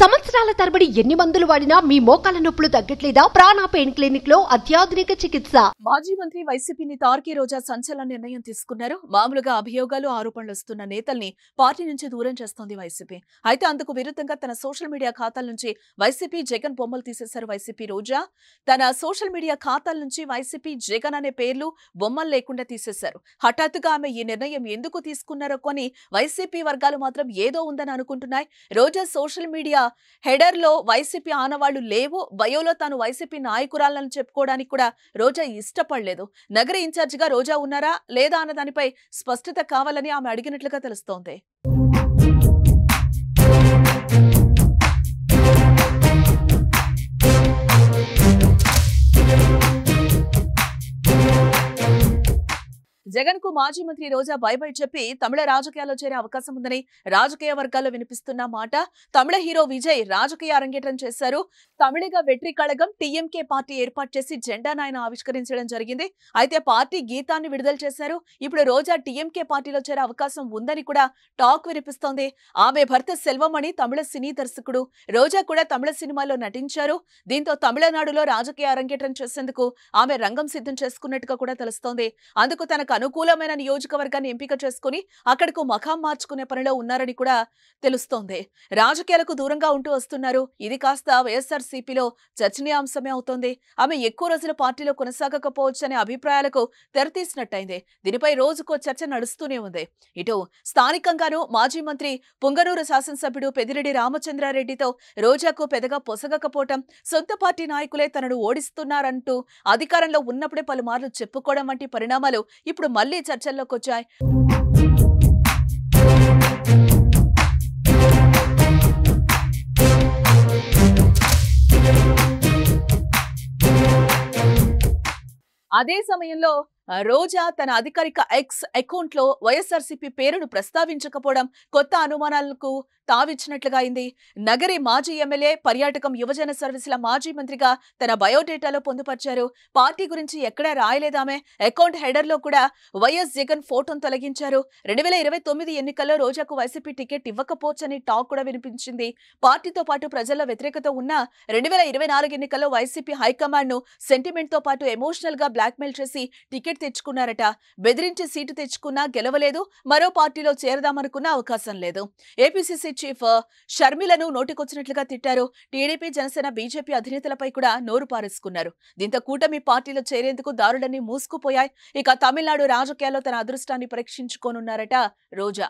సంవత్సరాల తరబడి ఎన్ని మందులు వాడినా మీ మోకాల నొప్పులు తగ్గట్లేదా? ప్రాణ పెయిన్ క్లినిక్ లో అత్యాధునిక చికిత్స. మాజీ మంత్రి వైసీపీ తార్కి రోజా సంచలన నిర్ణయం తీసుకున్నారు. మామూలుగా అభియోగాలు ఆరోపణలు వస్తున్న నేతల్ని పార్టీ నుంచి దూరం చేస్తోంది వైసీపీ. అయితే అందుకు విరుద్ధంగా తన సోషల్ మీడియా ఖాతాల నుంచి వైసీపీ జగన్ బొమ్మలు తీసేశారు వైసీపీ రోజా. తన సోషల్ మీడియా ఖాతాల నుంచి వైసీపీ జగన్ అనే పేర్లు బొమ్మలు లేకుండా తీసేశారు. హఠాత్తుగా ఆమె ఈ నిర్ణయం ఎందుకు తీసుకున్నారో కొని వైసీపీ వర్గాలు మాత్రం ఏదో ఉందని అనుకుంటున్నాయి. రోజా సోషల్ మీడియా హెడర్ లో వైసీపీ ఆనవాళ్లు లేవు, బయోలో తాను వైసీపీ నాయకురాలను చెప్పుకోవడానికి కూడా రోజా ఇష్టపడలేదు. నగర ఇన్ఛార్జిగా రోజా ఉన్నారా లేదా అన్న దానిపై స్పష్టత కావాలని ఆమె అడిగినట్లుగా తెలుస్తోంది. జగన్ కు మాజీ మంత్రి రోజా బై బై చెప్పి తమిళ రాజకీయాల్లో చేరే అవకాశం ఉందని రాజకీయ వర్గాల్లో వినిపిస్తున్న మాట. తమిళ హీరో విజయ్ రాజకీయ అరంగేట్రం చేశారు. తమిళిగ వెట్రి కళగం టీఎంకే పార్టీ ఏర్పాటు చేసి జెండాను ఆయన ఆవిష్కరించడం జరిగింది. అయితే పార్టీ గీతాన్ని విడుదల చేశారు. ఇప్పుడు రోజా టీఎంకే పార్టీలో చేరే అవకాశం ఉందని కూడా టాక్ వినిపిస్తోంది. ఆమె భర్త సెల్వమణి తమిళ సినీ దర్శకుడు. రోజా కూడా తమిళ సినిమాలో నటించారు. దీంతో తమిళనాడులో రాజకీయ అరంగేట్రం చేసేందుకు ఆమె రంగం సిద్ధం చేసుకున్నట్టుగా కూడా తెలుస్తోంది. అందుకు తనకు అనుకూలమైన నియోజకవర్గాన్ని ఎంపిక చేసుకుని అక్కడకు మఖాం మార్చుకునే పనిలో ఉన్నారని కూడా తెలుస్తోంది. రాజకీయాలకు దూరంగా ఉంటూ వస్తున్నారు. ఇది కాస్త వైఎస్ఆర్సీపీలో చర్చనీయాంశమే అవుతోంది. ఆమె ఎక్కువ రోజులు పార్టీలో కొనసాగకపోవచ్చనే అభిప్రాయాలకు తెరతీసినట్టయింది. దీనిపై రోజుకో చర్చ నడుస్తూనే ఉంది. ఇటు స్థానికంగానూ మాజీ మంత్రి పుంగనూరు శాసనసభ్యుడు పెద్దిరెడ్డి రామచంద్రారెడ్డితో రోజాకు పెద్దగా పొసగకపోవటం, సొంత పార్టీ నాయకులే తనను ఓడిస్తున్నారంటూ అధికారంలో ఉన్నప్పుడే పలుమార్లు చెప్పుకోవడం వంటి పరిణామాలు ఇప్పుడు మళ్లీ చర్చల్లోకి వచ్చాయి. అదే సమయంలో రోజా తన అధికారిక ఎక్స్ అకౌంట్ లో వైఎస్ఆర్సీపీ పేరును ప్రస్తావించకపోవడం కొత్త అనుమానాలకు తావిచ్చినట్లుగా అయింది. నగరి మాజీ ఎమ్మెల్యే, పర్యాటకం, యువజన సర్వీసుల మాజీ మంత్రిగా తన బయోడేటాలో పొందుపరిచారు. పార్టీ గురించి ఎక్కడా రాయలేదామె. అకౌంట్ హెడర్ లో కూడా వైఎస్ జగన్ ఫోటోను తొలగించారు. 2029 ఎన్నికల్లో రోజాకు వైసీపీ టికెట్ ఇవ్వకపోవచ్చని టాక్ కూడా వినిపించింది. పార్టీతో పాటు ప్రజల్లో వ్యతిరేకత ఉన్న 2024 ఎన్నికల్లో వైసీపీ హైకమాండ్ ను సెంటిమెంట్ తో పాటు ఎమోషనల్ గా బ్లాక్మెయిల్ చేసి టికెట్ తెచ్చుకున్నారట. బెదిరించి సీటు తెచ్చుకున్నా గెలవలేదు. మరో పార్టీలో చేరదామనుకున్న అవకాశం లేదు. ఏపీసీసీ చీఫ్ షర్మిలను నోటికొచ్చినట్లుగా తిట్టారు. టీడీపీ, జనసేన, బీజేపీ అధినేతలపై కూడా నోరు పారేసుకున్నారు. దీంతో కూటమి పార్టీలో చేరేందుకు దారులన్నీ మూసుకుపోయాయి. ఇక తమిళనాడు రాజకీయాల్లో తన అదృష్టాన్ని పరీక్షించుకోనున్నారట రోజా.